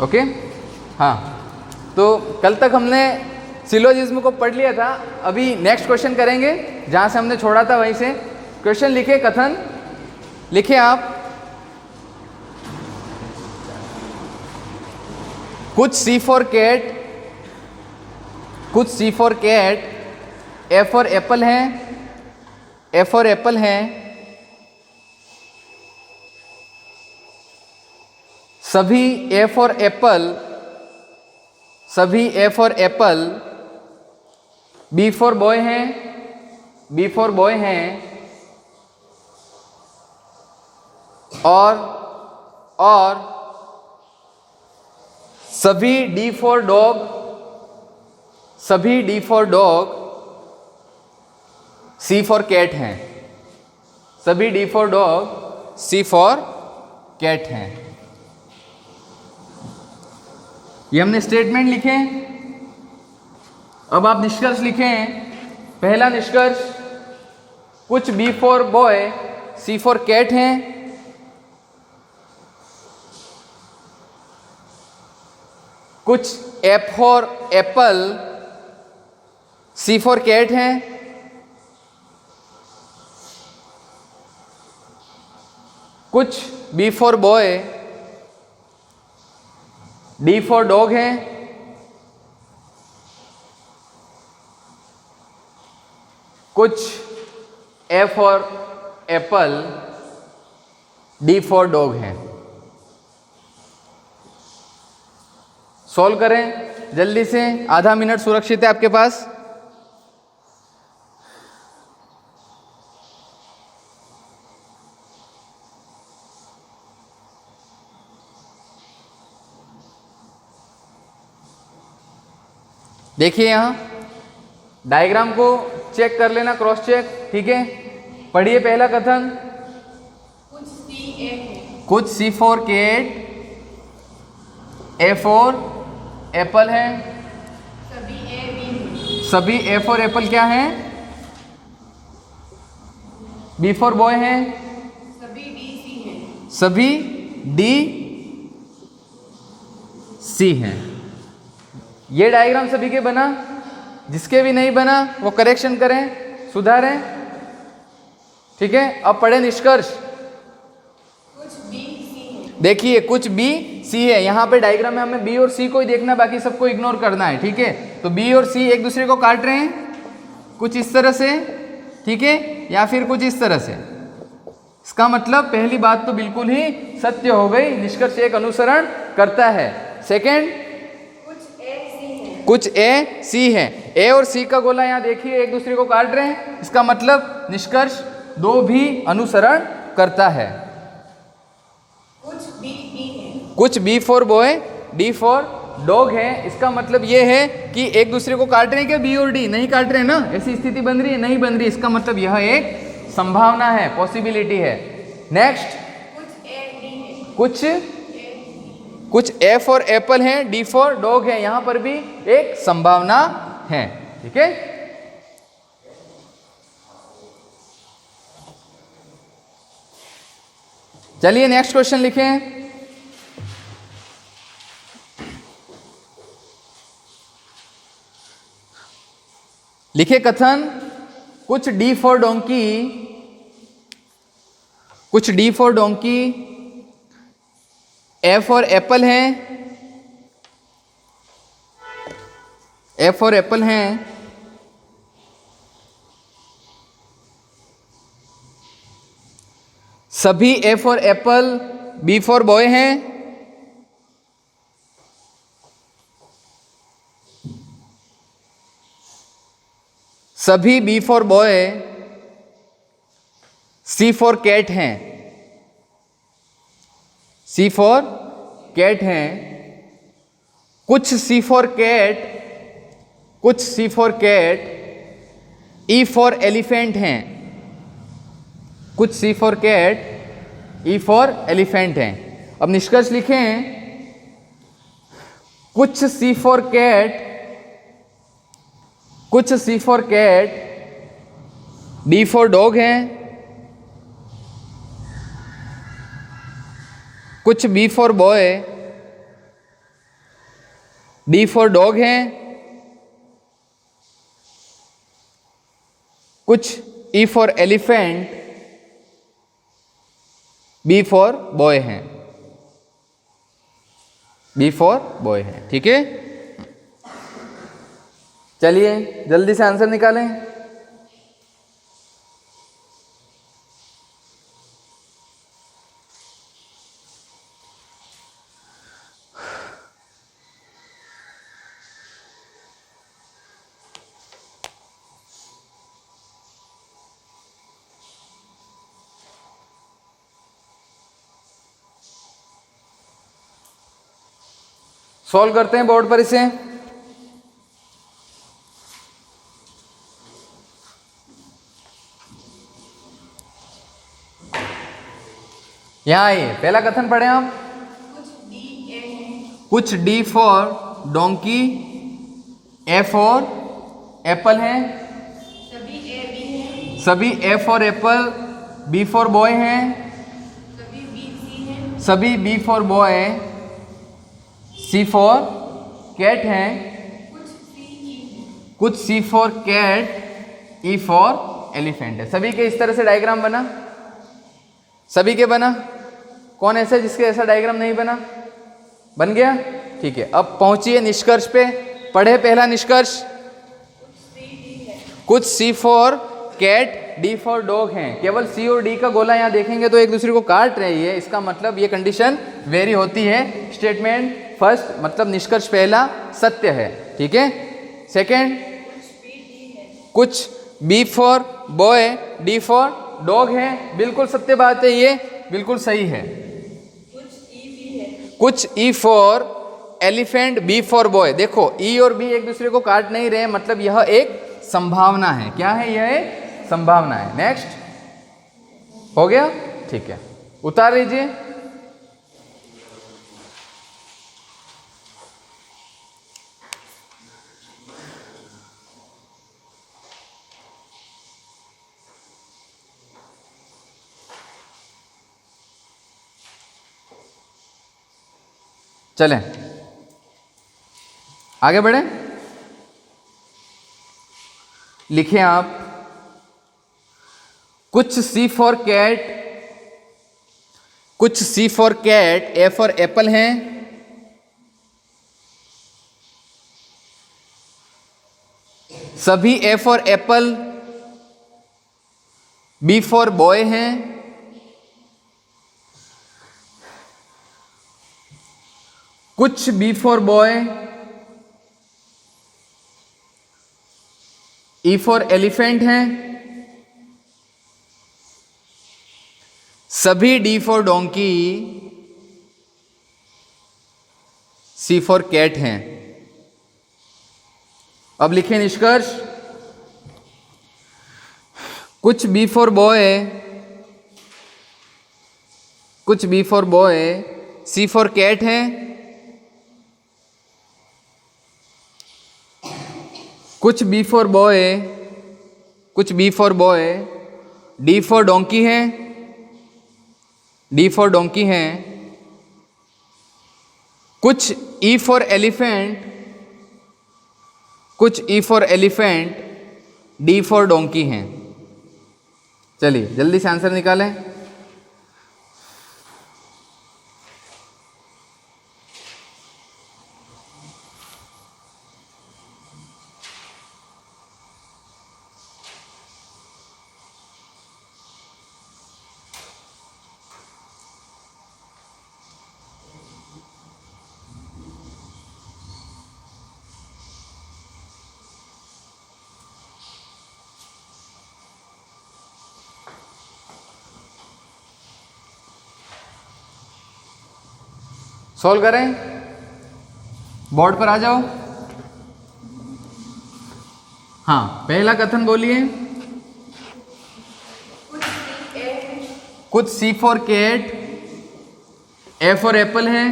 Okay. हाँ, तो कल तक हमने सिलोजिज्म को पढ़ लिया था। अभी नेक्स्ट क्वेश्चन करेंगे जहाँ से हमने छोड़ा था वहीं से। क्वेश्चन लिखे, कथन लिखे आप। कुछ C फॉर कैट, कुछ C for cat, A for apple है, A फॉर एप्पल है, सभी A फॉर एप्पल, सभी A for apple, B for boy हैं, B फॉर बॉय हैं, और सभी D फॉर डॉग, सभी D for dog, C for cat हैं, सभी D for dog, C for cat हैं। ये हमने स्टेटमेंट लिखे। अब आप निष्कर्ष लिखें। पहला निष्कर्ष, कुछ B for boy, C for cat हैं, कुछ A for apple, C for cat हैं, कुछ B for boy, D for dog है, कुछ A for apple, D for dog है। सॉल्व करें जल्दी से, आधा मिनट सुरक्षित है आपके पास। देखिए यहाँ डायग्राम को चेक कर लेना, क्रॉस चेक, ठीक है। पढ़िए पहला कथन। कुछ C for cat, A for apple है, सभी A फॉर एप्पल क्या है? B फॉर बॉय है, सभी D C हैं। ये डायग्राम सभी के बना, जिसके भी नहीं बना वो करेक्शन करें, सुधारें, ठीक है। अब पढ़े निष्कर्ष। देखिए कुछ B C है, यहाँ पे डायग्राम में हमें B और C को ही देखना, बाकी सबको इग्नोर करना है, ठीक है। तो B और C एक दूसरे को काट रहे हैं, कुछ इस तरह से, ठीक है, या फिर कुछ इस तरह से। इसका मतलब पहली बात तो बिल्कुल ही सत्य हो गई, निष्कर्ष एक अनुसरण करता है। सेकेंड, कुछ A C है, A और C का गोला यहाँ देखिए एक दूसरे को काट रहे हैं, इसका मतलब निष्कर्ष दो भी अनुसरण करता है। कुछ B for boy, D for dog है, इसका मतलब ये है कि एक दूसरे को काट रहे हैं क्या? B और D नहीं काट रहे हैं ना, ऐसी स्थिति बन रही है? नहीं बन रही। इसका मतलब यह एक संभावना है, पॉसिबिलिटी है। नेक्स्ट, कुछ A फॉर एप्पल है, D फॉर डॉग है, यहां पर भी एक संभावना है, ठीक है। चलिए नेक्स्ट क्वेश्चन लिखें। लिखे कथन, कुछ D फॉर डोंकी, कुछ D for donkey, A for apple है, A फॉर एप्पल है, सभी A for apple, B for boy हैं, सभी B for boy, C for cat हैं, C फॉर कैट हैं, कुछ C फॉर कैट, कुछ C for cat, E for elephant हैं, कुछ C for cat, E for elephant हैं। अब निष्कर्ष लिखें। कुछ C फॉर कैट, कुछ C for cat, D for dog हैं, कुछ B for boy, D for dog है, कुछ E for elephant, B for boy है, B फॉर बॉय है। ठीक है, चलिए जल्दी से आंसर निकालें। सॉल्व करते हैं बोर्ड पर इसे। यहां आइए, पहला कथन पढ़े आप। कुछ D for donkey, A for apple है, सभी A for apple, B for boy हैं, सभी B for boy, C for cat है, कुछ C for cat, E for elephant है। सभी के इस तरह से डायग्राम बना, सभी के बना। कौन ऐसा जिसके ऐसा डायग्राम नहीं बना? बन गया? ठीक है, अब पहुंचिए निष्कर्ष पे। पढ़े पहला निष्कर्ष। कुछ C for cat, D for dog हैं। केवल सी और डी का गोला यहाँ देखेंगे तो एक दूसरे को काट रही है, इसका मतलब ये कंडीशन वेरी होती है। स्टेटमेंट फर्स्ट मतलब निष्कर्ष पहला सत्य है। ठीक है, सेकेंड कुछ B for boy, D for dog है, बिल्कुल सत्य बात है, ये बिल्कुल सही है। कुछ E for elephant, B for boy. देखो ई और बी एक दूसरे को काट नहीं रहे, मतलब यह एक संभावना है। क्या है? यह एक संभावना है। नेक्स्ट हो गया? ठीक है, उतार लीजिए। चलें आगे बढ़े। लिखें आप कुछ सी फॉर कैट, कुछ C for cat, A for apple हैं, सभी A for apple, B for boy हैं, कुछ B for boy, E for elephant हैं, सभी D for donkey, C for cat हैं। अब लिखें निष्कर्ष। कुछ बी फॉर बॉय, कुछ B for boy, C for cat हैं, कुछ बी फॉर बॉय, कुछ B for boy, D for donkey है, डी फॉर डोंकी है, कुछ ई फॉर एलिफेंट, कुछ E for elephant, D for donkey हैं। चलिए जल्दी से आंसर निकालें। सॉल्व करें, बोर्ड पर आ जाओ। हाँ, पहला कथन बोलिए। कुछ C for cat, A for apple है,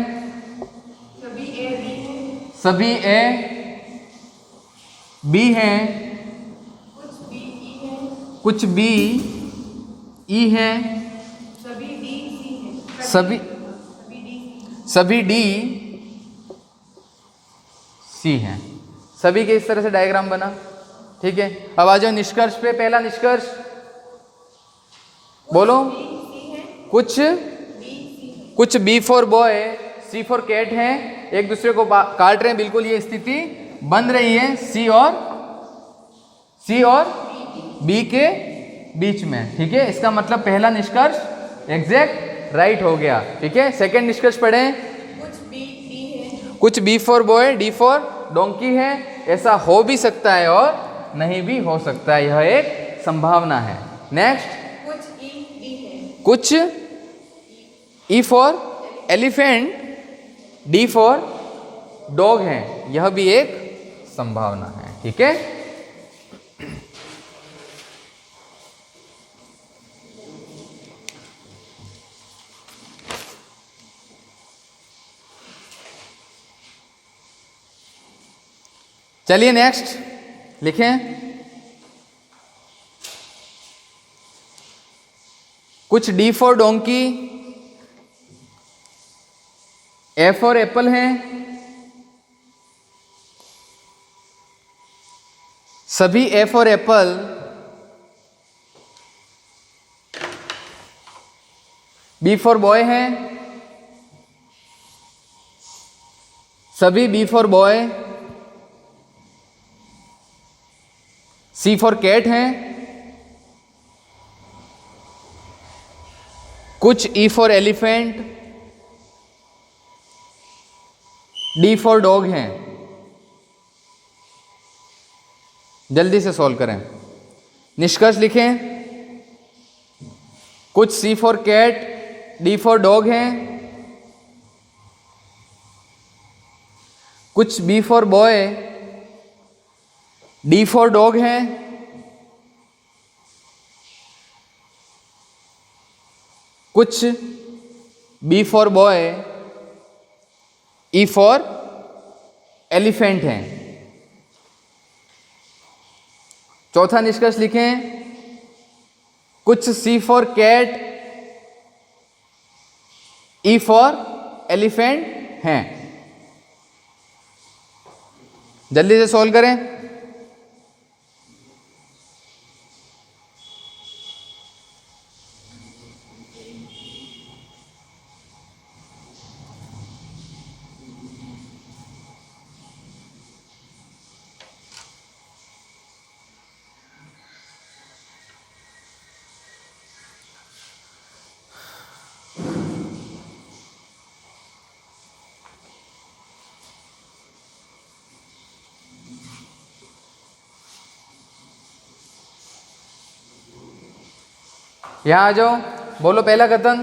सभी ए बी हैं, कुछ बी ई है, सभी डी सी हैं। सभी के इस तरह से डायग्राम बना, ठीक है। अब आ जाओ निष्कर्ष पे। पहला निष्कर्ष बोलो। कुछ B for boy C for cat है, एक दूसरे को काट रहे हैं, बिल्कुल ये स्थिति बन रही है सी और बी के बीच में, ठीक है। इसका मतलब पहला निष्कर्ष एग्जैक्ट राइट हो गया, ठीक है। सेकंड निष्कर्ष पढ़ें। कुछ B for boy D for donkey है, ऐसा हो भी सकता है और नहीं भी हो सकता है, यह एक संभावना है। नेक्स्ट, कुछ E for elephant D for dog है, यह भी एक संभावना है, ठीक है। चलिए नेक्स्ट लिखें। कुछ D for donkey A for apple है, सभी A for apple B for boy हैं, सभी B for boy C for cat हैं, कुछ E for elephant D for dog हैं। जल्दी से सॉल्व करें। निष्कर्ष लिखें। कुछ C for cat D for dog हैं, कुछ B for boy D for dog है, कुछ B for boy E for elephant है। चौथा निष्कर्ष लिखें। कुछ C for cat E for elephant हैं। जल्दी से सॉल्व करें। यहां आ जाओ, बोलो पहला कथन।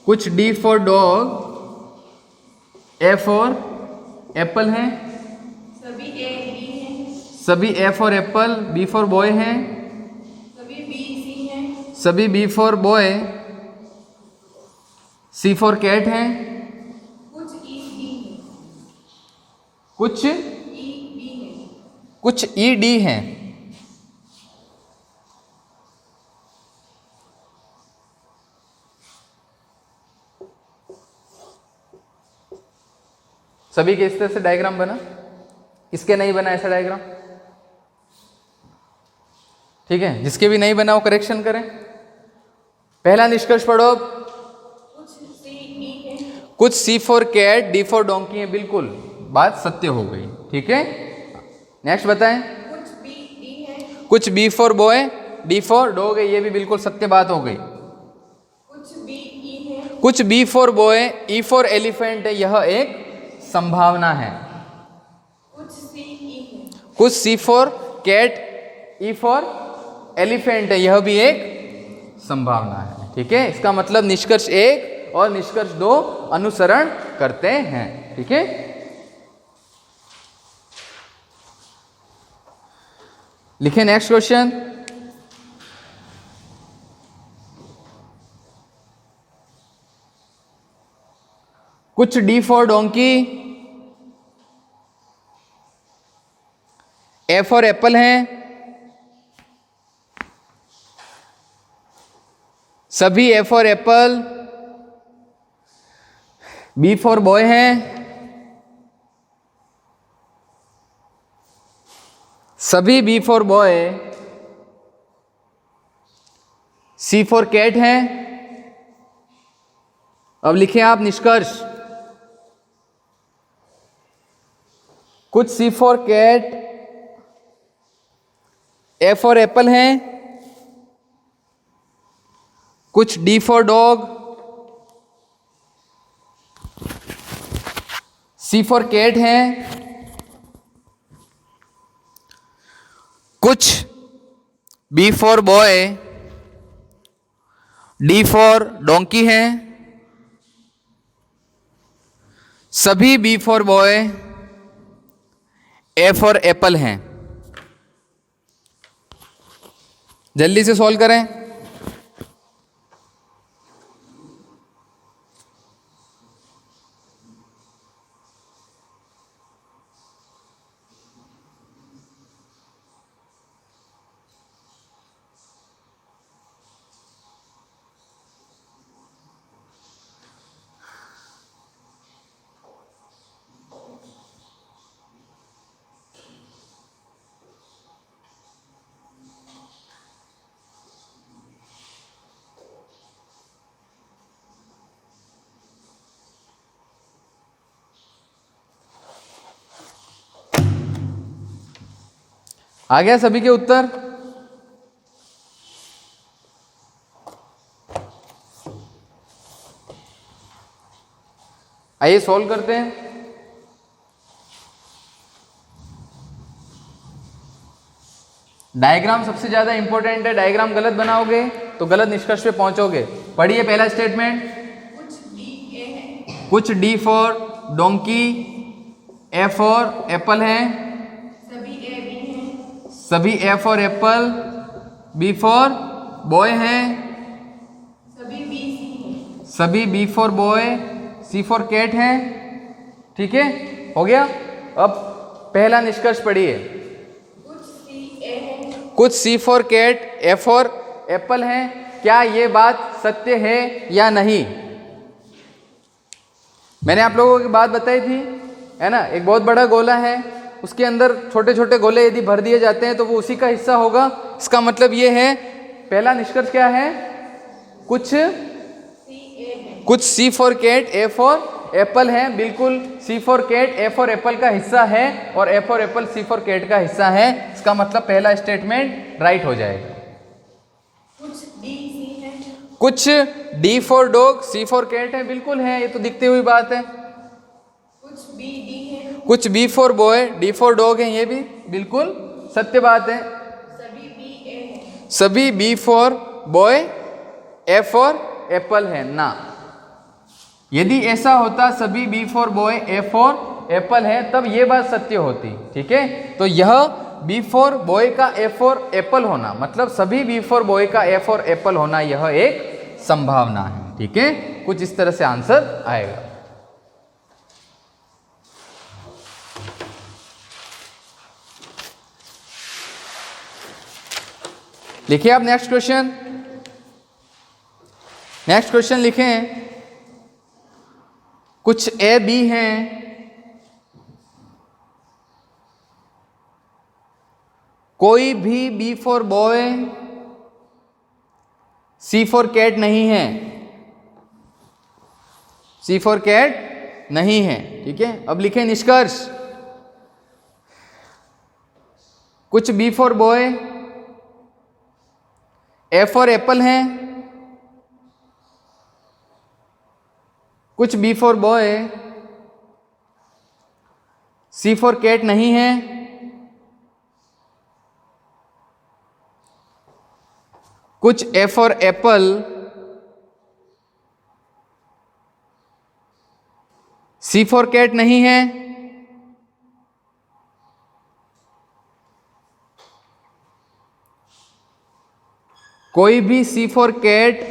कुछ D for dog A for apple है, सभी A for apple B for boy हैं, सभी B for boy C for cat हैं, कुछ ई डी हैं। सभी के इस तरह से डायग्राम बना, इसके नहीं बना ऐसा डायग्राम, ठीक है। जिसके भी नहीं बना वो करेक्शन करें। पहला निष्कर्ष पढ़ो। कुछ C for cat D for donkey है, बिल्कुल बात सत्य हो गई, ठीक है। नेक्स्ट बताएं। कुछ B for boy D for dog है, ये भी बिल्कुल सत्य बात हो गई। कुछ B for boy E for elephant है, यह एक संभावना है। कुछ C for cat E for elephant है, यह भी एक संभावना है, ठीक है। इसका मतलब निष्कर्ष 1 और निष्कर्ष 2 अनुसरण करते हैं, ठीक है। लिखें नेक्स्ट क्वेश्चन। कुछ D for donkey A for apple हैं, सभी A for apple B for boy हैं, सभी B for boy C for cat हैं। अब लिखें आप निष्कर्ष। कुछ C for cat A for apple हैं, कुछ D for dog C for cat हैं, कुछ B for boy D for donkey हैं, सभी B for boy A for apple हैं। जल्दी से सॉल्व करें। आ गया सभी के उत्तर? आइए सॉल्व करते हैं। डायग्राम सबसे ज्यादा इंपॉर्टेंट है। डायग्राम गलत बनाओगे तो गलत निष्कर्ष पे पहुंचोगे। पढ़िए पहला स्टेटमेंट। कुछ D for donkey A for apple है, सभी A for apple B for boy हैं, सभी B for boy C for cat हैं। ठीक है, हो गया। अब पहला निष्कर्ष पढ़िए। कुछ C for cat A for apple है। क्या ये बात सत्य है या नहीं? मैंने आप लोगों की बात बताई थी, है ना। एक बहुत बड़ा गोला है, उसके अंदर छोटे छोटे गोले यदि भर दिए जाते हैं तो वो उसी का हिस्सा होगा। इसका मतलब ये है, पहला निष्कर्ष क्या है? कुछ C for cat A for apple है। बिल्कुल, C for cat A for apple का हिस्सा है और A for apple C for cat का हिस्सा है। इसका मतलब पहला स्टेटमेंट राइट हो जाएगा। कुछ D for dog C for cat है। बिल्कुल है, ये तो दिखती हुई बात है। कुछ B for boy D for dog है, ये भी बिल्कुल सत्य बात है। सभी B for boy A for apple है ना। यदि ऐसा होता सभी B for boy A for apple है तब ये बात सत्य होती। ठीक है, तो यह बी फॉर बॉय का ए फॉर एप्पल होना, मतलब सभी बी फॉर बॉय का ए फॉर एप्पल होना, यह एक संभावना है। ठीक है, कुछ इस तरह से आंसर आएगा। लिखिए आप नेक्स्ट क्वेश्चन। नेक्स्ट क्वेश्चन लिखें। कुछ ए बी हैं, कोई भी B for boy C for cat नहीं है। सी फॉर कैट नहीं है। ठीक है, अब लिखें निष्कर्ष। कुछ B for boy A for apple हैं, कुछ B for boy C for cat नहीं है। कुछ A for apple C for cat नहीं है। कोई भी C for cat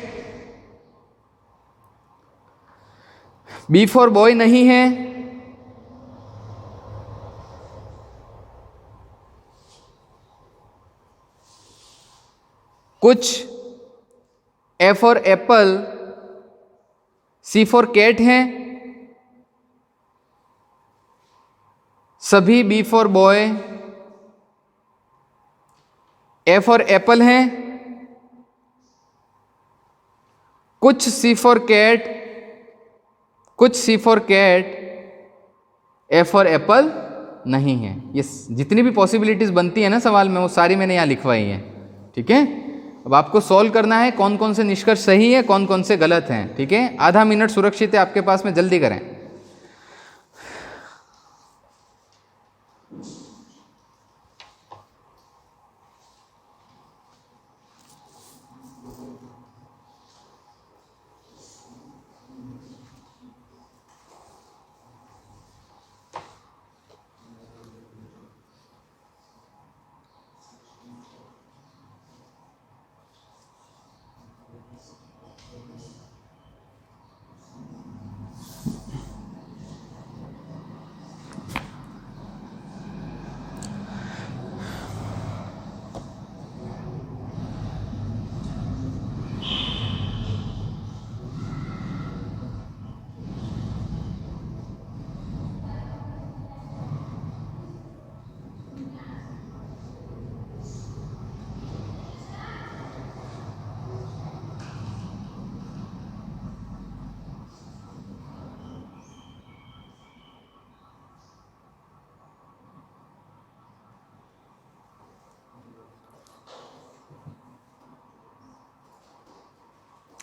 B for boy नहीं है। कुछ A for apple C for cat हैं, सभी B for boy A for apple है, कुछ सी फॉर कैट, कुछ C for cat, A for apple नहीं है। ये जितनी भी पॉसिबिलिटीज बनती है ना सवाल में, वो सारी मैंने यहाँ लिखवाई है। ठीक है, अब आपको सॉल्व करना है कौन कौन से निष्कर्ष सही है, कौन कौन से गलत हैं। ठीक है, आधा मिनट सुरक्षित है आपके पास में, जल्दी करें।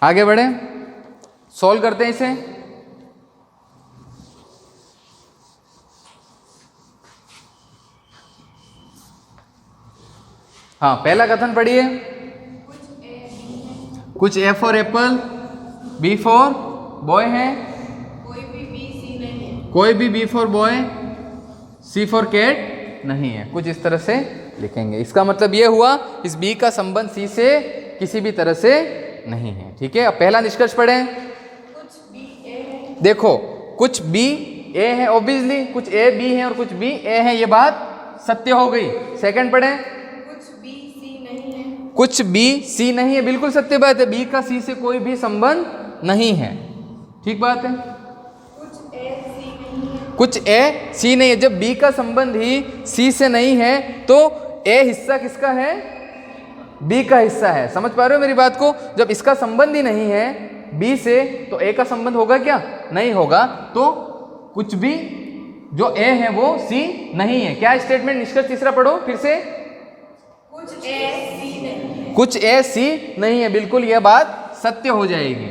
आगे बढ़े, सॉल्व करते हैं इसे। हाँ, पहला कथन पढ़िए। कुछ A for apple, B for boy है, कोई भी बी सी नहीं है, कोई भी B for boy, C for cat नहीं है। कुछ इस तरह से लिखेंगे। इसका मतलब ये हुआ इस बी का संबंध सी से किसी भी तरह से नहीं है। ठीक है, अब पहला निष्कर्ष पढ़ें। कुछ बी ए है, देखो, कुछ बी ए है, ऑब्वियसली कुछ ए बी है और कुछ बी ए है, ये बात सत्य हो गई। सेकंड पढ़ें। कुछ बी सी नहीं है, कुछ बी सी नहीं है, बिल्कुल सत्य बात है। बी का सी से कोई भी संबंध नहीं है, ठीक बात है। कुछ ए सी नहीं है, कुछ ए सी नहीं है। जब बी का संबंध ही सी से नहीं है तो ए हिस्सा किसका है? बी का हिस्सा है। समझ पा रहे हो मेरी बात को? जब इसका संबंध ही नहीं है बी से तो ए का संबंध होगा क्या? नहीं होगा। तो कुछ भी जो ए है वो सी नहीं है। क्या स्टेटमेंट? निष्कर्ष तीसरा पढ़ो फिर से। कुछ ए सी नहीं है, कुछ ए सी नहीं है, बिल्कुल यह बात सत्य हो जाएगी।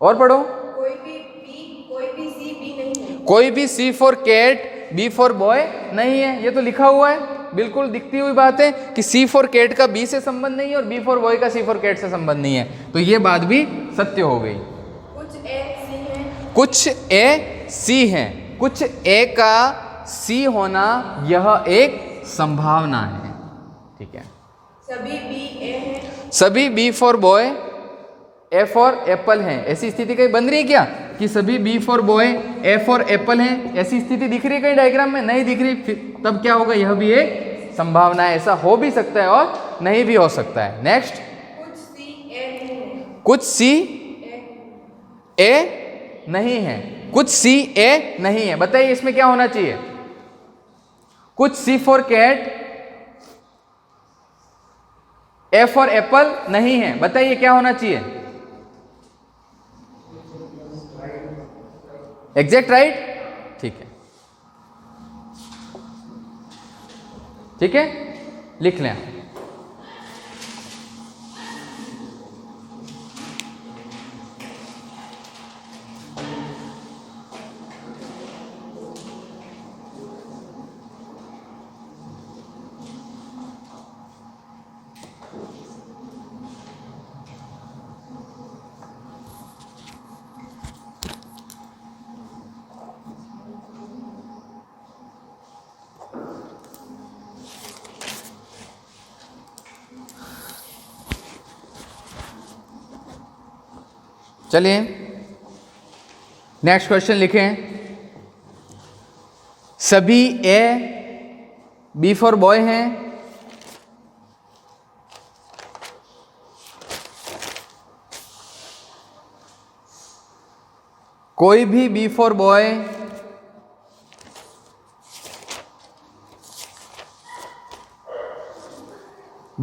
और पढ़ो। कोई भी सी बी नहीं है, कोई भी C for cat B for boy नहीं है। ये तो लिखा हुआ है, बिल्कुल दिखती हुई बात है कि सी फॉर कैट का बी से संबंध नहीं है और बी फॉर बॉय का सी फॉर कैट से संबंध नहीं है। तो ये बात भी सत्य हो गई। कुछ ए सी है, कुछ ए सी है। कुछ ए का सी होना यह एक संभावना है। ठीक है। सभी बी ए है, सभी B for boy A for apple है। ऐसी स्थिति कहीं बन रही है क्या कि सभी B for boy A for apple है? ऐसी स्थिति दिख रही है कहीं डायग्राम में? नहीं दिख रही। फिर तब क्या होगा? यह भी एक संभावना है। ऐसा हो भी सकता है और नहीं भी हो सकता है। नेक्स्ट। कुछ सी ए नहीं है, कुछ सी ए नहीं है। कुछ सी ए नहीं है। बताइए इसमें क्या होना चाहिए? कुछ C for cat A for apple नहीं है। बताइए क्या होना चाहिए? Exact right. ठीक है, ठीक है, लिख लें। चलिए नेक्स्ट क्वेश्चन लिखें। सभी ए बी फॉर बॉय हैं। कोई भी B for boy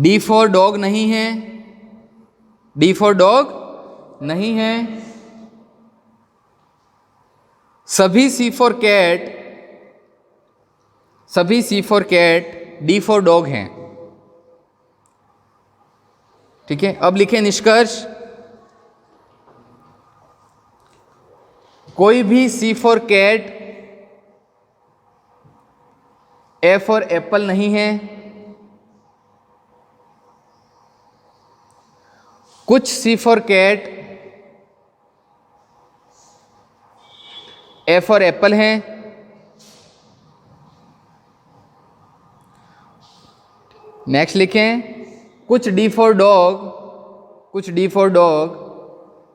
D for dog नहीं है, डी फॉर डॉग नहीं है। सभी सी फॉर कैट, सभी C for cat D for dog हैं। ठीक है, अब लिखें निष्कर्ष। कोई भी C for cat A for apple नहीं है। कुछ C for cat A for apple हैं। नेक्स्ट लिखें कुछ डी फॉर डॉग, कुछ D for dog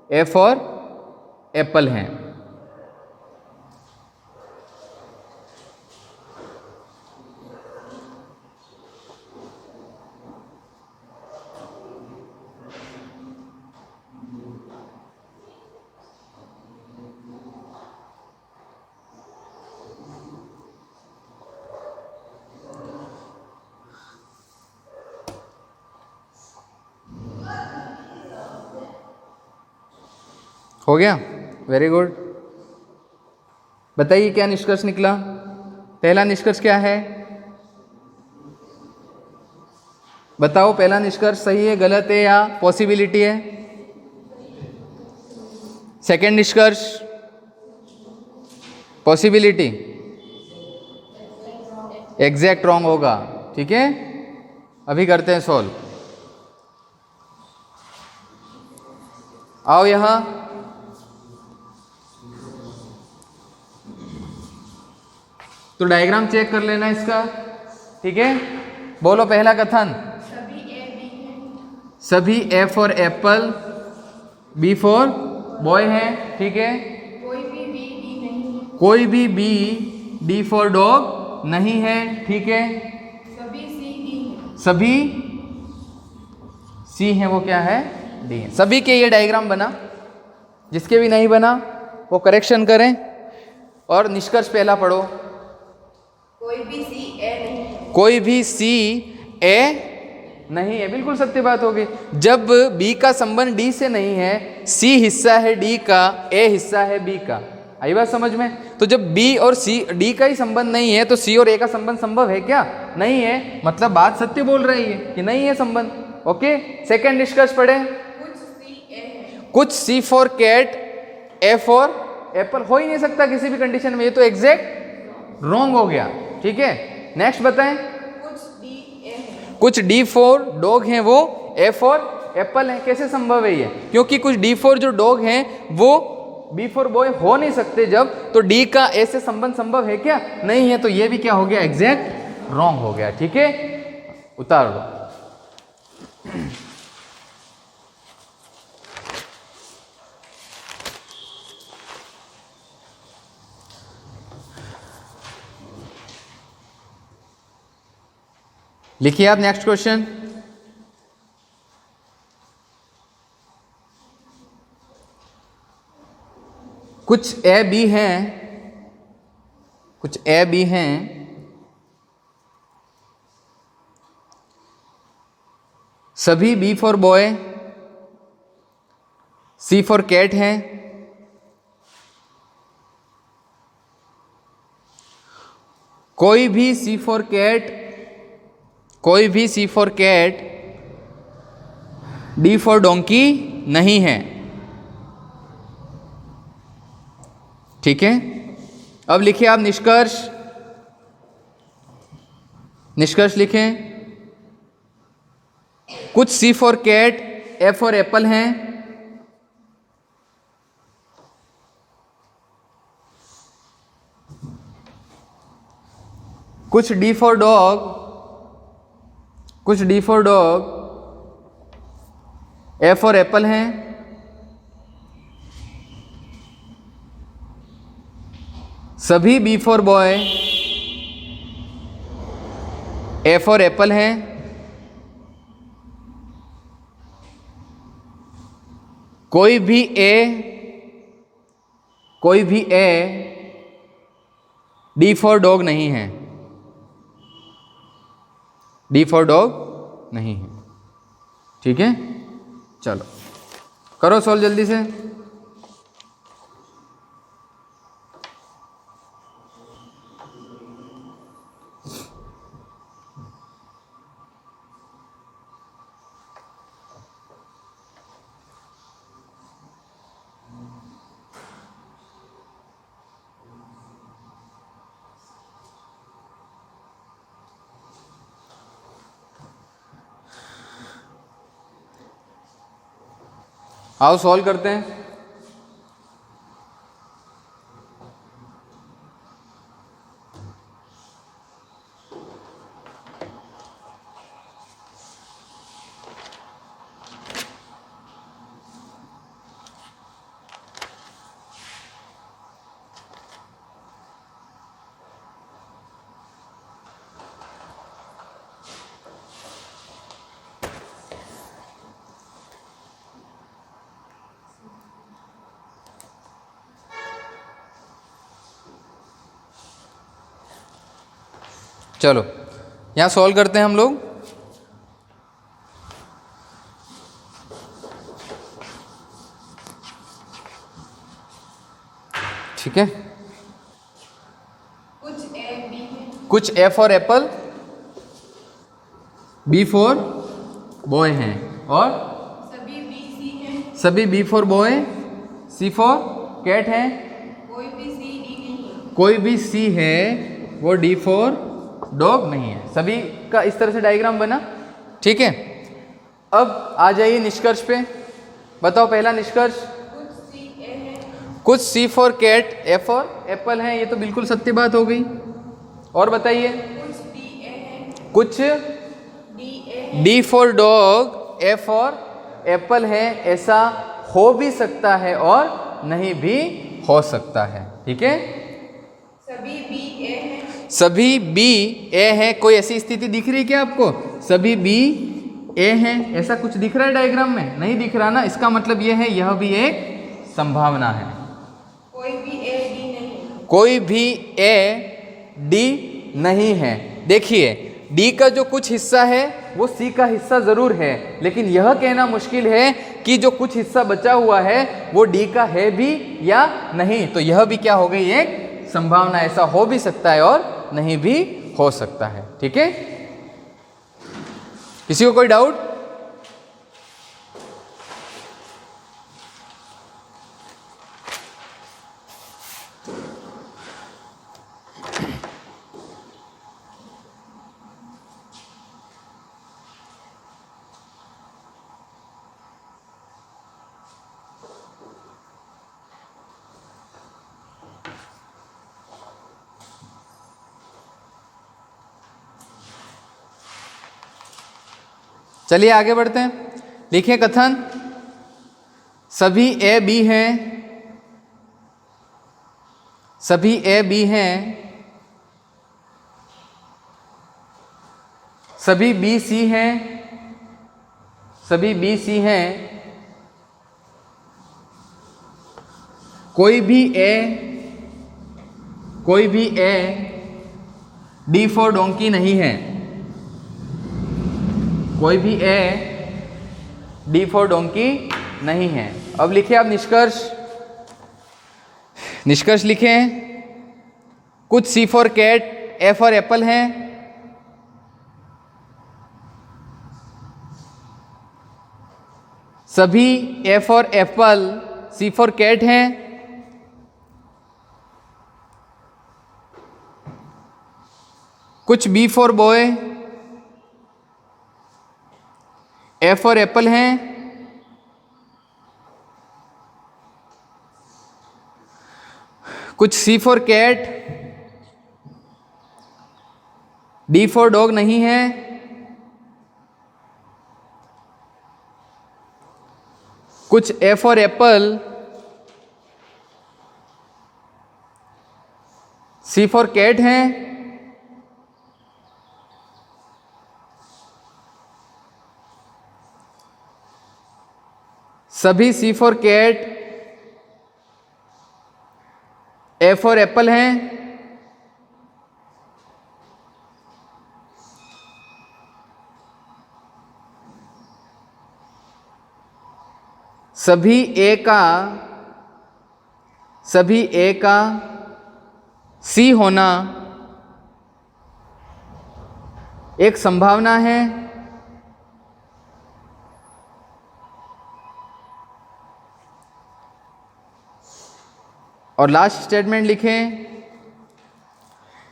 A for apple हैं। हो गया, वेरी गुड। बताइए क्या निष्कर्ष निकला। पहला निष्कर्ष क्या है, बताओ। पहला निष्कर्ष सही है, गलत है या पॉसिबिलिटी है? सेकंड निष्कर्ष पॉसिबिलिटी, एग्जैक्ट रॉन्ग होगा। ठीक है, अभी करते हैं सॉल्व। आओ यहां, तो डायग्राम चेक कर लेना इसका। ठीक है, बोलो पहला कथन। सभी ए बी हैं। सभी A for apple, B for boy है। ठीक है, कोई भी बी डी नहीं है। कोई भी बी डी फॉर डॉग नहीं है। ठीक है, सभी सी डी हैं। सभी सी हैं, वो क्या है, डी है। सभी के ये डायग्राम बना, जिसके भी नहीं बना वो करेक्शन करें। और निष्कर्ष पहला पढ़ो। कोई भी सी ए नहीं है। कोई भी सी ए नहीं है, बिल्कुल सत्य बात होगी। जब बी का संबंध डी से नहीं है, सी हिस्सा है डी का, ए हिस्सा है बी का। आई बात समझ में? तो जब बी और सी डी का ही संबंध नहीं है, तो सी और ए का संबंध संभव है क्या? नहीं है। मतलब बात सत्य बोल रही है कि नहीं है संबंध। ओके, सेकंड निष्कर्ष पढ़े। कुछ सी ए है। कुछ C for cat A for apple हो ही नहीं सकता किसी भी कंडीशन में, ये तो एग्जैक्ट रॉन्ग हो गया। ठीक है, नेक्स्ट बताएं। कुछ डी ए है। कुछ डी फॉर डॉग हैं, वो ए फॉर एप्पल हैं। कैसे संभव है ये? क्योंकि कुछ डी फॉर जो डॉग हैं वो बी फॉर बॉय हो नहीं सकते जब, तो डी का ए से संबंध संभव है क्या? नहीं है। तो ये भी क्या हो गया, एग्जैक्ट रॉन्ग हो गया। ठीक है, उतार दो। लिखिए आप नेक्स्ट क्वेश्चन। कुछ ए बी हैं, कुछ ए बी हैं, सभी B for boy, C for cat हैं। कोई भी सी फॉर कैट, कोई भी C for cat D for donkey नहीं है। ठीक है, अब लिखिए आप निष्कर्ष। निष्कर्ष लिखें। कुछ C for cat A for apple हैं। कुछ डी फॉर डॉग, कुछ D for dog A for apple हैं। सभी B for boy A for apple हैं। कोई भी ए डी फॉर डॉग नहीं है, डी फॉर डॉग नहीं है। ठीक है, चलो करो सॉल्व जल्दी से। आओ सॉल्व करते हैं। चलो यहाँ सॉल्व करते हैं हम लोग। ठीक है, कुछ ए बी है, कुछ A for apple, B for boy हैं और सभी बी सी हैं, सभी B for boy, C for cat हैं, कोई भी सी डी नहीं है। कोई भी सी है वो डी फॉर डॉग नहीं है। सभी का इस तरह से डायग्राम बना। ठीक है, अब आ जाइए निष्कर्ष पे। बताओ पहला निष्कर्ष। कुछ सी ए है, कुछ C for cat, A for apple है, ये तो बिल्कुल सत्य बात हो गई। और बताइए। कुछ डी ए है, कुछ डी ए है, D for dog, A for apple है, ऐसा हो भी सकता है और नहीं भी हो सकता है। ठीक है, सभी बी ए है, सभी बी ए है। कोई ऐसी स्थिति दिख रही है क्या आपको? सभी बी ए हैं, ऐसा कुछ दिख रहा है डायग्राम में? नहीं दिख रहा ना, इसका मतलब यह है यह भी एक संभावना है। कोई भी ए डी नहीं है, कोई भी ए डी नहीं है। देखिए डी का जो कुछ हिस्सा है वो सी का हिस्सा जरूर है, लेकिन यह कहना मुश्किल है कि जो कुछ हिस्सा बचा हुआ है वो डी का है भी या नहीं। तो यह भी क्या हो गई? एक संभावना। ऐसा हो भी सकता है और नहीं भी हो सकता है। ठीक है, किसी को कोई डाउट? चलिए आगे बढ़ते हैं। लिखिए कथन। सभी ए बी हैं, सभी ए बी हैं, सभी बी सी हैं, सभी बी सी हैं, कोई भी ए डी फॉर डोंकी नहीं है। कोई भी ए डी फॉर डोंकी नहीं है। अब लिखिए आप निष्कर्ष। निष्कर्ष लिखें। कुछ C for cat, A for apple हैं, सभी A for apple, C for cat हैं, कुछ B for boy, A for apple हैं, कुछ C for cat, D for dog नहीं है, कुछ A for apple, C for cat हैं, सभी C for cat, A for apple हैं, सभी ए का सी होना एक संभावना है, और लास्ट स्टेटमेंट लिखें,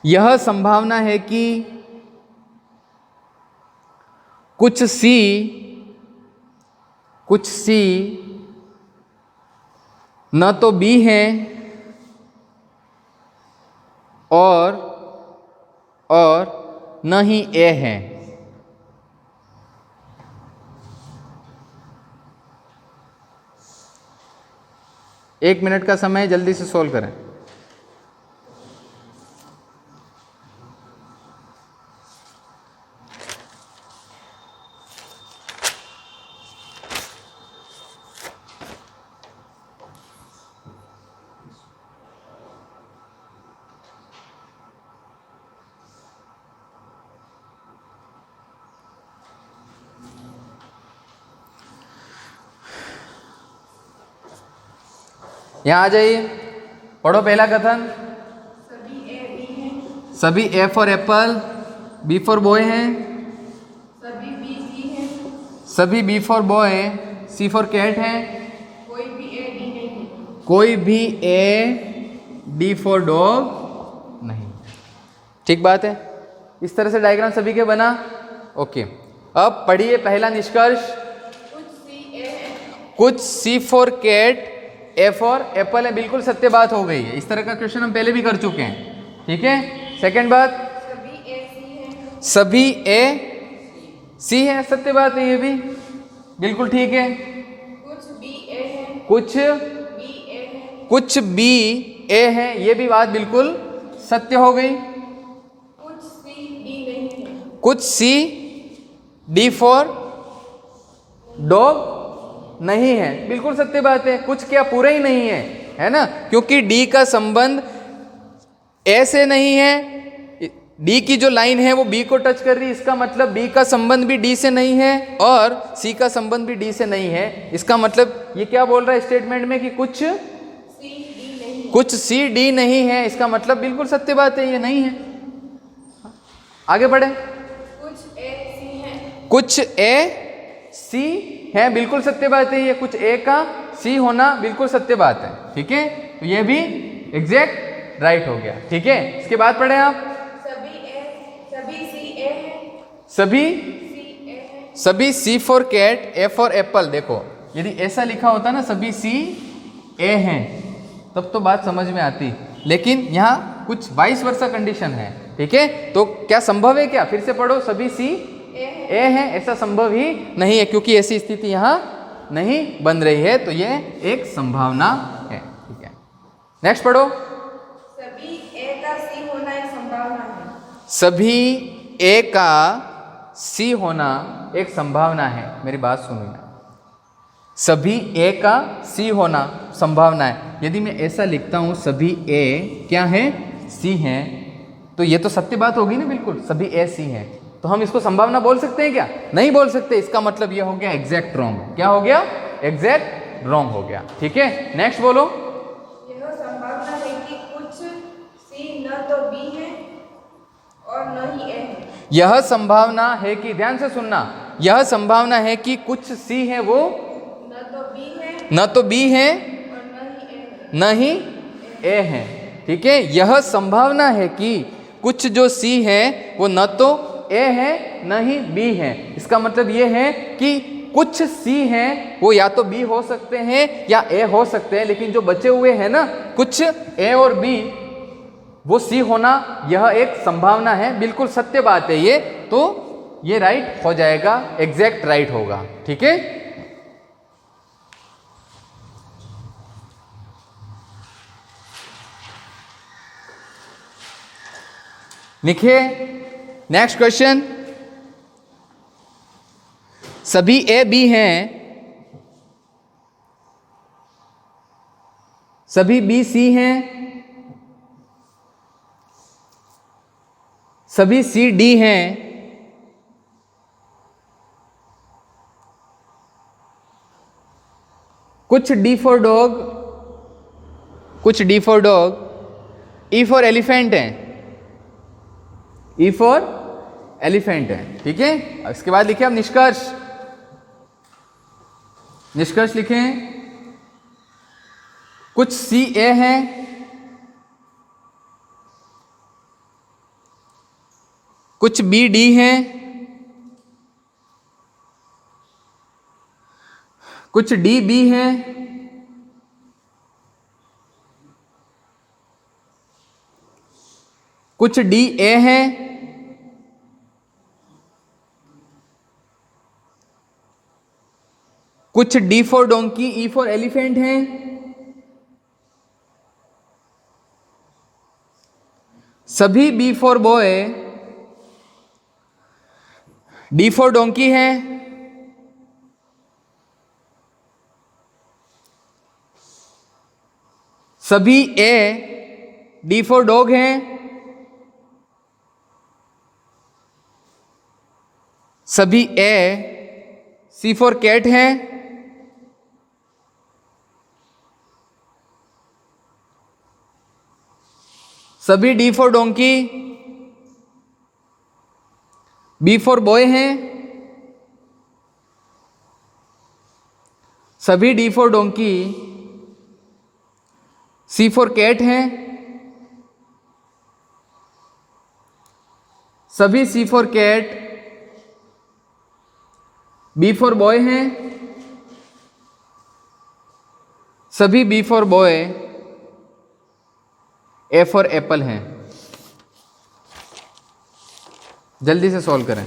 यह संभावना है कि कुछ सी न तो बी है और न ही ए है। एक मिनट का समय, जल्दी से सोल्व करें। यहाँ आ जाइए, पढ़ो पहला कथन। सभी ए बी हैं। सभी A for apple, B for boy हैं। सभी बी सी हैं। सभी B for boy, C for cat हैं। कोई भी ए डी नहीं है। कोई भी ए डी फॉर डॉग नहीं। ठीक बात है। इस तरह से डायग्राम सभी के बना। ओके, अब पढ़िए पहला निष्कर्ष। कुछ सी ए है। कुछ C for cat, A for apple है। बिल्कुल सत्य बात हो गई है। इस तरह का क्वेश्चन हम पहले भी कर चुके हैं। ठीक है। सेकंड बात, सभी ए सी हैं। सभी ए सी है, सत्य बात है ये भी, बिल्कुल ठीक है। कुछ बी ए है। कुछ बी ए है। कुछ बी ए है, ये भी बात बिल्कुल सत्य हो गई। कुछ सी डी नहीं है। कुछ सी डी फॉर डॉग नहीं है, बिल्कुल सत्य बात है। कुछ क्या पूरा ही नहीं है ना, क्योंकि डी का संबंध ए से नहीं है। डी की जो लाइन है वो बी को टच कर रही है, इसका मतलब बी का संबंध भी डी से नहीं है और सी का संबंध भी डी से नहीं है। इसका मतलब ये क्या बोल रहा है स्टेटमेंट में कि कुछ सी डी नहीं है। कुछ सी डी नहीं है, इसका मतलब बिल्कुल सत्य बात है, ये नहीं है। आगे बढ़े। कुछ ए सी है। कुछ ए सी है, बिल्कुल सत्य बात है ये। कुछ ए का सी होना बिल्कुल सत्य बात है। ठीक है, तो ये भी एग्जैक्ट राइट हो गया। ठीक है, इसके बाद पढ़े आप। सभी सी ए है। सभी सी ए है। सभी C for cat, A for apple. देखो, यदि ऐसा लिखा होता ना सभी सी ए हैं, तब तो बात समझ में आती, लेकिन यहाँ कुछ वाइस वर्सा कंडीशन है। ठीक है, तो क्या संभव है क्या? फिर से पढ़ो, सभी सी ए है, ऐसा संभव ही नहीं है, क्योंकि ऐसी स्थिति यहाँ नहीं बन रही है, तो ये एक संभावना है। ठीक है, नेक्स्ट पढ़ो। सभी ए का सी होना एक संभावना है। सभी ए का सी होना एक संभावना है। मेरी बात सुनिए, सभी ए का सी होना संभावना है। यदि मैं ऐसा लिखता हूं सभी ए क्या है, सी है, तो ये तो सत्य बात होगी ना, बिल्कुल सभी ए सी है। तो हम इसको संभावना बोल सकते हैं क्या? नहीं बोल सकते। इसका मतलब ये हो गया एग्जैक्ट रॉन्ग। क्या हो गया? एग्जैक्ट रॉन्ग हो गया। ठीक है, नेक्स्ट बोलो। यह संभावना है कि कुछ सी न तो बी है और न ही ए है। यह संभावना है कि, ध्यान से सुनना, यह संभावना है कि कुछ सी है वो न तो बी है न तो बी है और न ही ए है। न ही ए है। ठीक है, यह संभावना है कि कुछ जो सी है वो न तो ए है न ही बी है। इसका मतलब ये है कि कुछ सी हैं वो या तो बी हो सकते हैं या ए हो सकते हैं, लेकिन जो बचे हुए हैं ना कुछ ए और बी, वो सी होना यह एक संभावना है। बिल्कुल सत्य बात है ये, तो ये राइट हो जाएगा, एग्जैक्ट राइट होगा। ठीक है, लिखिए नेक्स्ट क्वेश्चन। सभी ए बी हैं, सभी बी सी हैं, सभी सी डी हैं, कुछ D फॉर डॉग, कुछ D for dog, E for elephant है, E फॉर एलिफेंट है, ठीक है। इसके बाद लिखे अब निष्कर्ष, निष्कर्ष लिखें। कुछ सी ए है, कुछ बी डी है, कुछ डी बी है, कुछ डी ए है, कुछ D for donkey, E for elephant है, सभी B for boy, D for donkey है, सभी ए डी फॉर डॉग है, सभी ए सी फॉर कैट है, सभी D for donkey B for boy हैं, सभी D for donkey C for cat हैं, सभी C for cat B for boy हैं, सभी B for boy A for apple हैं। जल्दी से सॉल्व करें।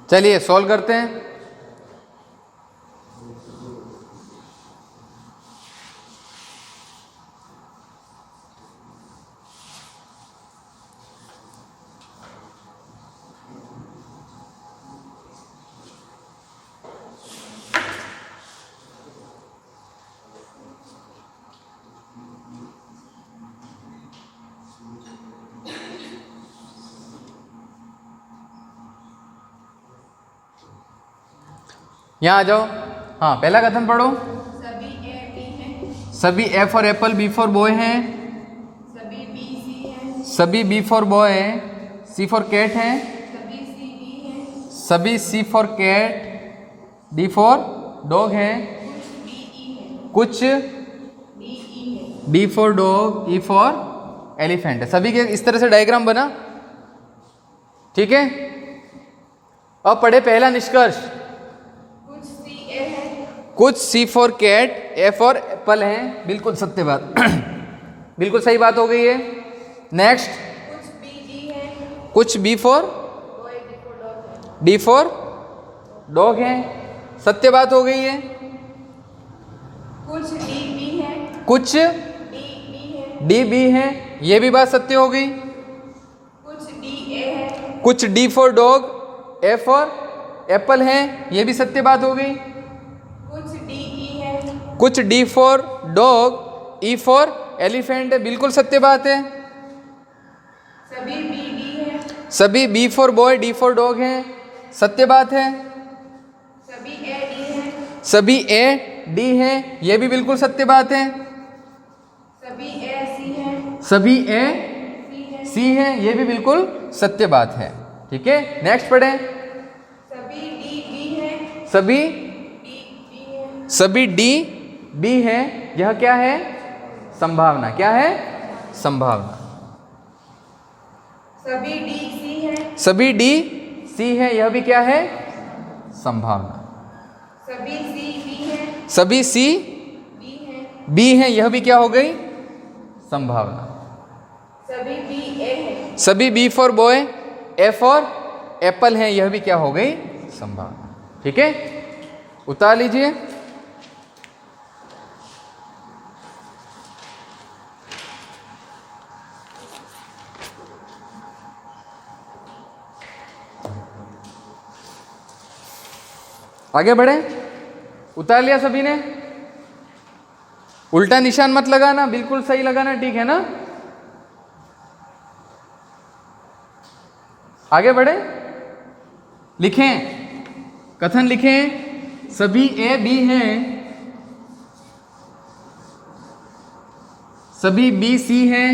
चलिए सॉल्व करते हैं। यहाँ आ जाओ। हाँ, पहला कथन पढ़ो। सभी ए बी हैं, सभी A for apple B for boy हैं, सभी बी सी हैं, सभी B for boy C for cat हैं, सभी सी डी हैं, सभी C for cat D for dog हैं, कुछ डी ई हैं, कुछ डी ई हैं, D for dog E for elephant है। सभी के इस तरह से डायग्राम बना, ठीक है। अब पढ़े पहला निष्कर्ष। कुछ सी ए है, कुछ C for cat A for apple हैं, बिल्कुल सत्य बात बिल्कुल सही बात हो गई है। नेक्स्ट, कुछ बी डी है, कुछ B for boy D for dog है, डी फॉर डॉग हैं, सत्य बात हो गई है। कुछ डी बी है, कुछ डी बी है, डी बी हैं, ये भी बात सत्य हो गई। कुछ डी ए है, कुछ D for dog A for apple हैं, ये भी सत्य बात हो गई। कुछ डी ई है, कुछ D for dog E for elephant है, बिल्कुल सत्य बात है। सभी बी डी है, सभी B for boy D for dog हैं, सत्य बात है। सभी ए डी है, सभी ए डी हैं, ये भी बिल्कुल सत्य बात है। सभी ए सी है, सभी ए सी है, ये भी बिल्कुल सत्य बात है। ठीक है, नेक्स्ट पढ़ें। सभी डी बी है। सभी डी बी है। सभी डी बी है, यह क्या है? संभावना। क्या है? संभावना। सभी डी सी है। सभी डी सी है, यह भी क्या है? संभावना। सभी सी बी है। सभी सी बी है। बी है, यह भी क्या हो गई? संभावना। सभी बी ए है। सभी B for boy, A for apple है, यह भी क्या हो गई? संभावना। ठीक है, उतार लीजिए। आगे बढ़े। उतार लिया सभी ने? उल्टा निशान मत लगाना, बिल्कुल सही लगाना, ठीक है ना? आगे बढ़े, लिखें, कथन लिखें। सभी ए बी हैं, सभी बी सी हैं,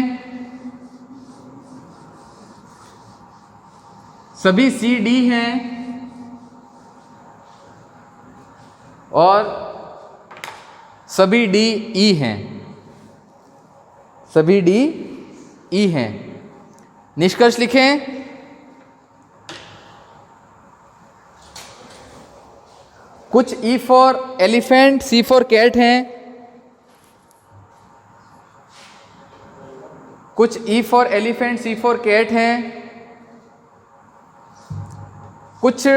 सभी सी डी हैं और सभी डी ई हैं। सभी डी ई हैं। निष्कर्ष लिखें। कुछ E for elephant, C for cat हैं। कुछ E for elephant, C for cat हैं। कुछ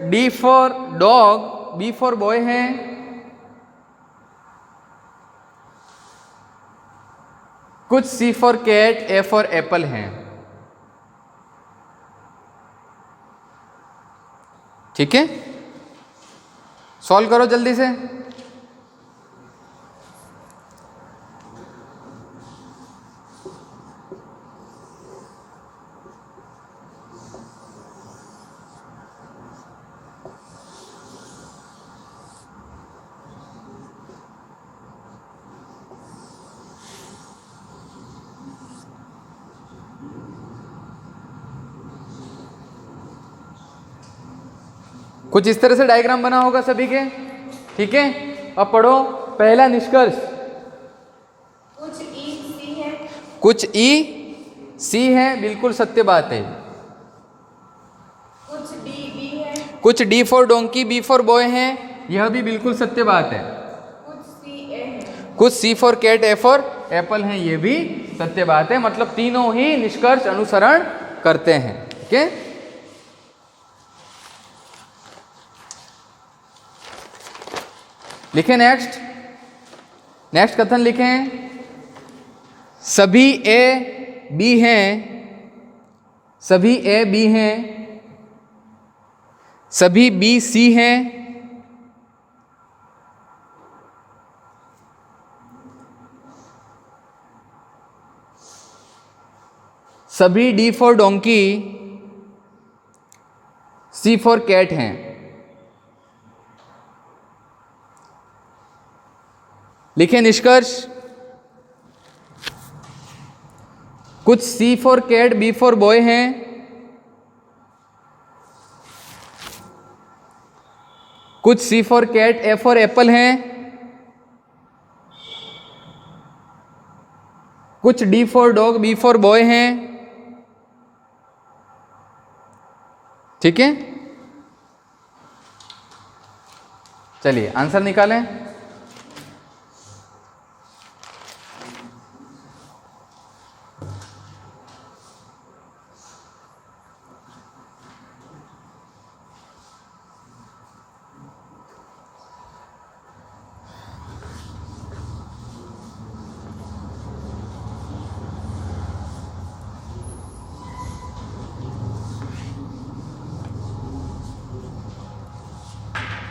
D for dog, B for boy हैं। कुछ C for cat, A for apple हैं। ठीक है, सॉल्व करो जल्दी से। कुछ इस तरह से डायग्राम बना होगा सभी के। ठीक है, अब पढ़ो पहला निष्कर्ष। कुछ ई सी है। कुछ ई सी है, बिल्कुल सत्य बात है। कुछ डी बी है। कुछ D for donkey, B for boy हैं, यह भी बिल्कुल सत्य बात है। कुछ सी ए है। कुछ C for cat, A for apple हैं, ये भी सत्य बात है। मतलब तीनों ही निष्कर्ष अनुसरण करते हैं। ठीक है, लिखें नेक्स्ट। नेक्स्ट कथन लिखें। सभी ए बी हैं, सभी ए बी हैं, सभी बी सी हैं, सभी D for donkey, C for cat हैं। लिखें निष्कर्ष। कुछ C for cat, B for boy हैं। कुछ C for cat, A for apple हैं। कुछ D for dog, B for boy हैं। ठीक है, चलिए आंसर निकालें।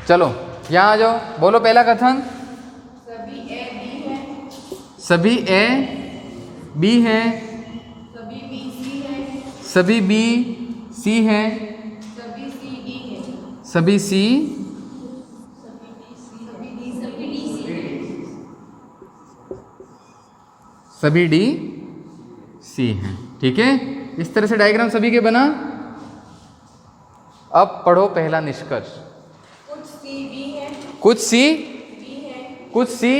चलो यहाँ आ जाओ, बोलो पहला कथन। सभी ए बी है। सभी ए बी हैं, सभी बी सी है। सभी बी सी हैं, सभी सी डी है। सभी सी सभी डी सी हैं। ठीक है, इस तरह से डायग्राम सभी के बना। अब पढ़ो पहला निष्कर्ष। कुछ सी बी है, कुछ सी बी है, कुछ सी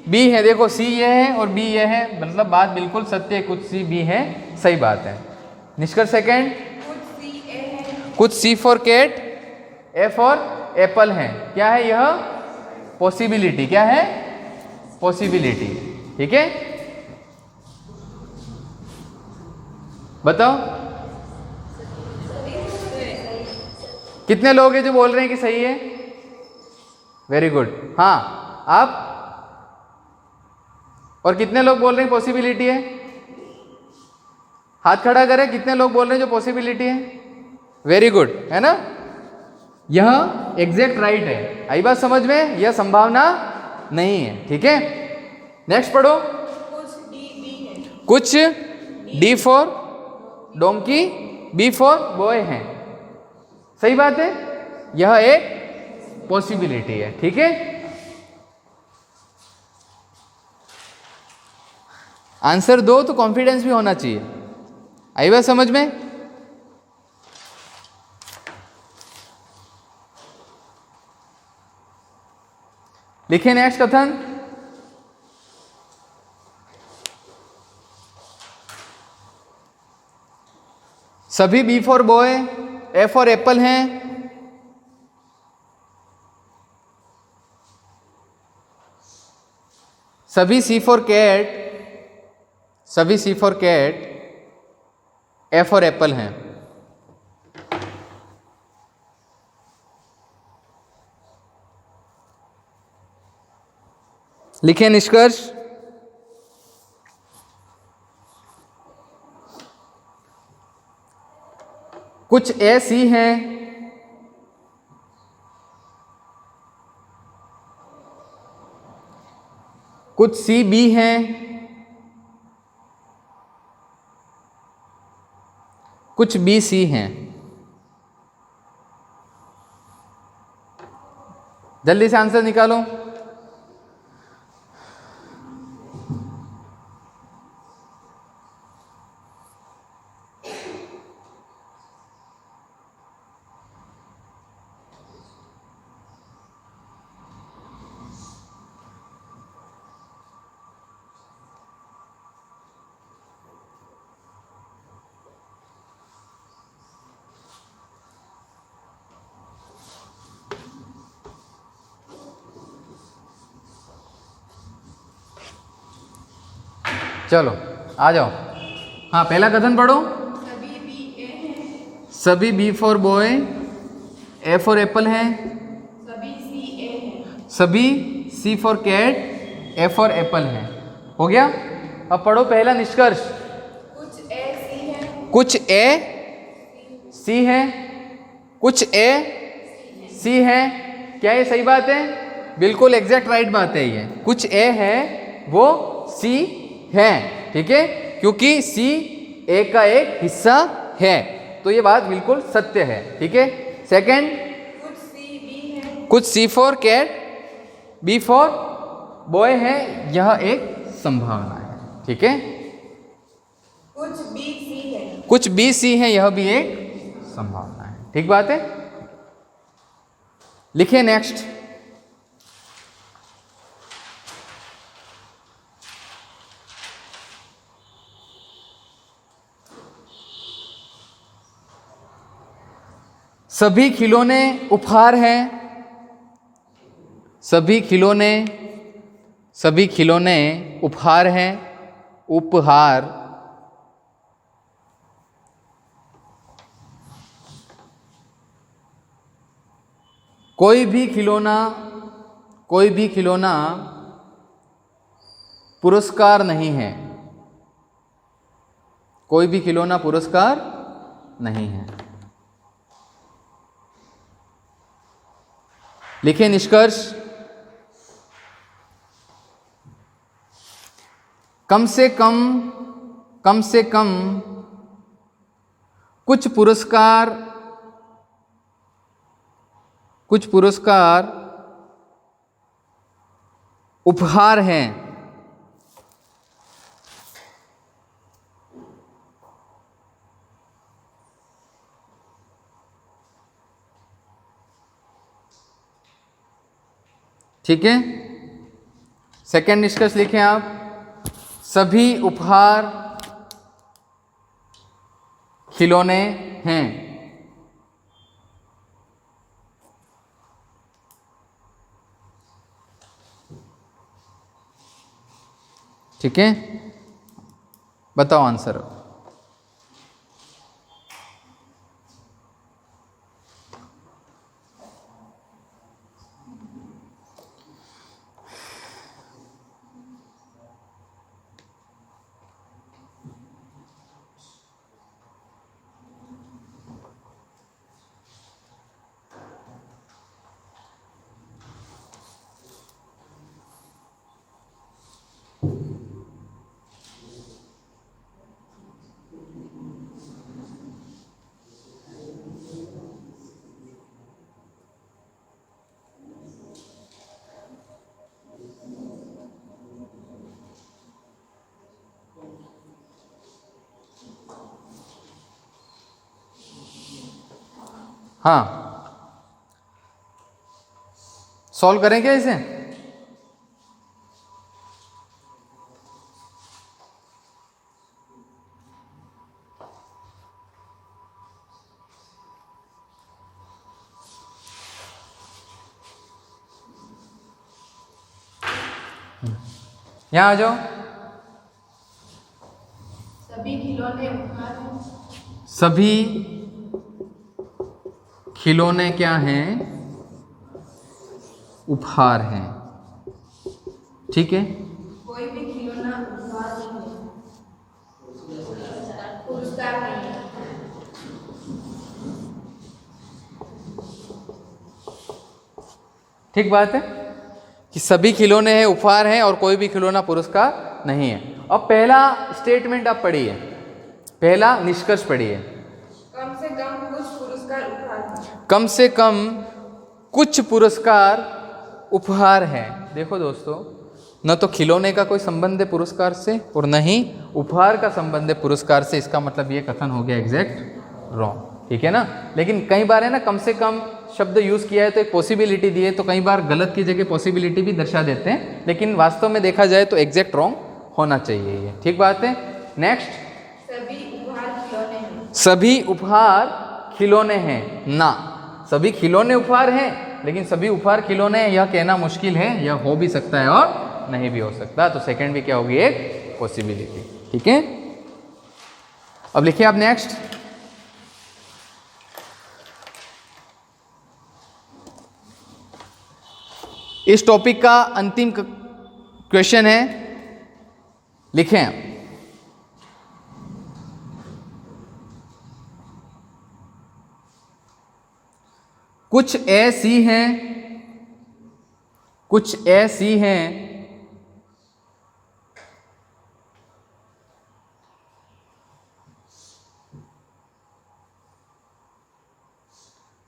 बी है। देखो सी ये है और बी ये है, मतलब बात बिल्कुल सत्य है, कुछ सी बी है, सही बात है। निष्कर्ष सेकंड, कुछ सी ए है, कुछ C for cat, A for apple है। क्या है यह? पॉसिबिलिटी। क्या है? पॉसिबिलिटी। ठीक है, बताओ कितने लोग हैं जो बोल रहे हैं कि सही है? Very good. हाँ, आप? और कितने लोग बोल रहे हैं पॉसिबिलिटी है? हाथ खड़ा करें, कितने लोग बोल रहे हैं जो पॉसिबिलिटी है? वेरी गुड, है ना? यह एग्जैक्ट राइट है। आई बात समझ में? यह संभावना नहीं है। ठीक है, नेक्स्ट पढ़ो। कुछ डी बी है, कुछ D for donkey, B for boy है। सही बात है, यह एक पॉसिबिलिटी है। ठीक है, आंसर दो तो कॉन्फिडेंस भी होना चाहिए। आई बात समझ में? लिखिए नेक्स्ट कथन। सभी B for boy, A for apple हैं। सभी सी फॉर कैट, सभी C for cat, A for apple हैं। लिखें निष्कर्ष। कुछ ए सी हैं, कुछ सी बी हैं, कुछ बी सी हैं। जल्दी से आंसर निकालो। चलो आ जाओ। हाँ, पहला कथन पढ़ो। सभी बी ए है, सभी B for boy, A for apple हैं। सभी सी ए है, सभी C for cat, A for apple हैं। हो गया? अब पढ़ो पहला निष्कर्ष। कुछ ए सी है, कुछ ए सी है, कुछ ए सी है। क्या ये सही बात है? बिल्कुल एग्जैक्ट राइट बात है ये। कुछ ए है वो सी है। ठीक है, क्योंकि सी ए का एक हिस्सा है, तो ये बात बिल्कुल सत्य है। ठीक है, सेकंड, कुछ सी बी है, कुछ C for cat, B for boy है, यह एक संभावना है। ठीक है, कुछ बी सी है, कुछ बी सी है, यह भी एक संभावना है। ठीक बात है, लिखिए नेक्स्ट। सभी खिलौने उपहार हैं। सभी खिलौने, सभी खिलौने उपहार हैं। उपहार। कोई भी खिलौना, कोई भी खिलौना पुरस्कार नहीं है। कोई भी खिलौना पुरस्कार नहीं है। लिखिए निष्कर्ष। कम से कम, कम से कम कुछ पुरस्कार, कुछ पुरस्कार उपहार हैं। ठीक है। सेकंड निष्कर्ष लिखें आप, सभी उपहार खिलौने हैं। ठीक है, बताओ आंसर। हाँ, सॉल्व करें क्या इसे? यहां आ जाओ। सभी खिलौने उपहार हैं। सभी खिलौने क्या हैं? उपहार हैं। ठीक है, कोई भी खिलौना उपहार नहीं है, पुरस्कार नहीं है। ठीक बात है कि सभी खिलौने हैं उपहार हैं और कोई भी खिलौना पुरस्कार नहीं है। अब पहला स्टेटमेंट आप पढ़िए, पहला निष्कर्ष पढ़िए। कम से कम कुछ पुरस्कार उपहार हैं। कम से कम कुछ पुरस्कार उपहार हैं। देखो दोस्तों, न तो खिलौने का कोई संबंध है पुरस्कार से और न ही उपहार का संबंध है पुरस्कार से। इसका मतलब ये कथन हो गया एग्जैक्ट रॉन्ग। ठीक है ना, लेकिन कई बार है ना, कम से कम शब्द यूज़ किया है तो एक पॉसिबिलिटी दी है, तो कई बार गलत की जगह पॉसिबिलिटी भी दर्शा देते हैं, लेकिन वास्तव में देखा जाए तो एग्जैक्ट रॉन्ग होना चाहिए ये। ठीक बात है। नेक्स्ट, सभी उपहार खिलौने हैं। सभी उपहार खिलौने हैं ना, सभी खिलौने उपहार हैं, लेकिन सभी उपहार खिलौने हैं यह कहना मुश्किल है। यह हो भी सकता है और नहीं भी हो सकता, तो सेकंड भी क्या होगी, एक पॉसिबिलिटी। ठीक है, अब लिखिए आप नेक्स्ट। इस टॉपिक का अंतिम क्वेश्चन है, लिखें। कुछ ऐसी हैं, कुछ ऐसी हैं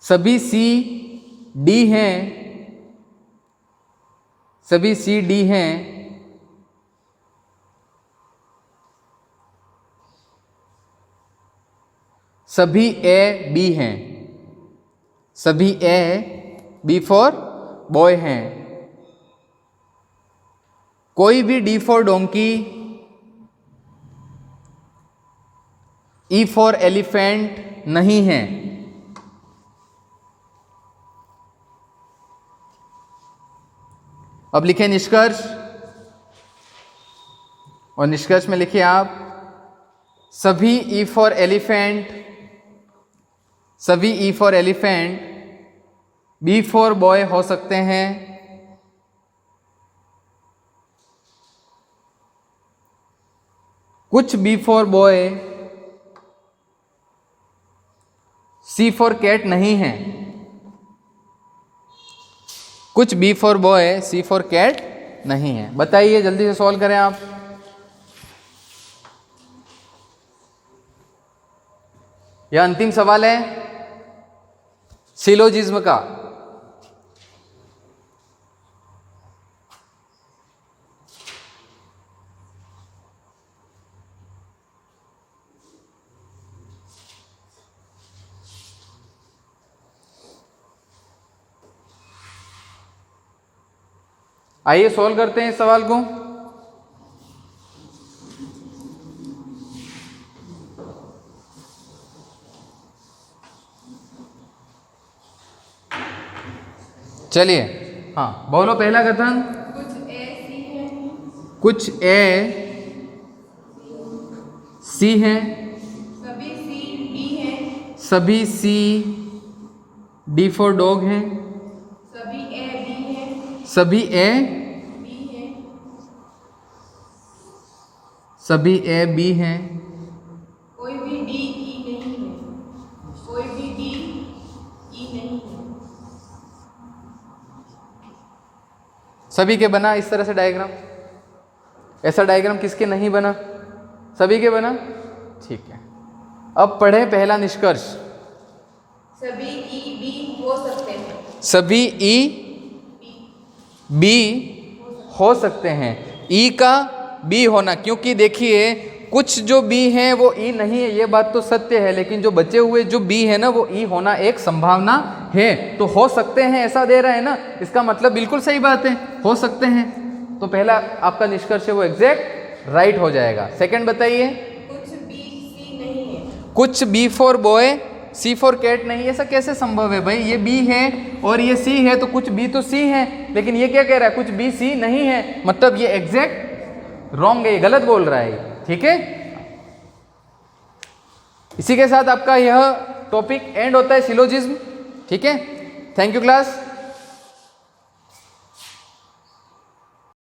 सभी सी डी हैं, सभी सी डी हैं, सभी ए बी हैं, सभी ए बी फॉर बॉय हैं, कोई भी D for donkey, E for elephant नहीं है। अब लिखें निष्कर्ष, और निष्कर्ष में लिखिए आप, सभी ई फॉर एलिफेंट, सभी E for elephant B for boy हो सकते हैं, कुछ B for boy C for cat नहीं है, कुछ B for boy C for cat नहीं है। बताइए, जल्दी से सॉल्व करें आप। यह अंतिम सवाल है सिलोजिज्म का। आइए सॉल्व करते हैं इस सवाल को। चलिए, हाँ बोलो पहला कथन। कुछ ए सी है, कुछ ए सी हैं, सभी सी डी है, सभी सी डी फॉर डॉग हैं, सभी ए बी है, सभी ए बी है, सभी ए बी हैं, कोई भी डी ई नहीं है, कोई भी डी ई नहीं है। सभी के बना इस तरह से डायग्राम। ऐसा डायग्राम किसके नहीं बना? सभी के बना। ठीक है, अब पढ़े पहला निष्कर्ष। सभी ई बी हो सकते हैं, सभी ई बी हो सकते हैं। ई का बी होना, क्योंकि देखिए कुछ जो बी हैं वो ई नहीं है, ये बात तो सत्य है, लेकिन जो बचे हुए जो बी है ना वो ई होना एक संभावना है। तो हो सकते हैं ऐसा दे रहा है ना, इसका मतलब बिल्कुल सही बात है, हो सकते हैं। तो पहला आपका निष्कर्ष है वो एग्जैक्ट राइट हो जाएगा। सेकंड बताइए। कुछ बी सी नहीं है, कुछ B for boy C for cat नहीं, ऐसा कैसे संभव है भाई? ये बी है और ये सी है, तो कुछ बी तो सी है, लेकिन ये क्या कह रहा है? कुछ बी सी नहीं है, मतलब ये एग्जैक्ट रॉन्ग है, ये गलत बोल रहा है। ठीक है, इसी के साथ आपका यह टॉपिक एंड होता है सिलोजिज्म। ठीक है, थैंक यू क्लास।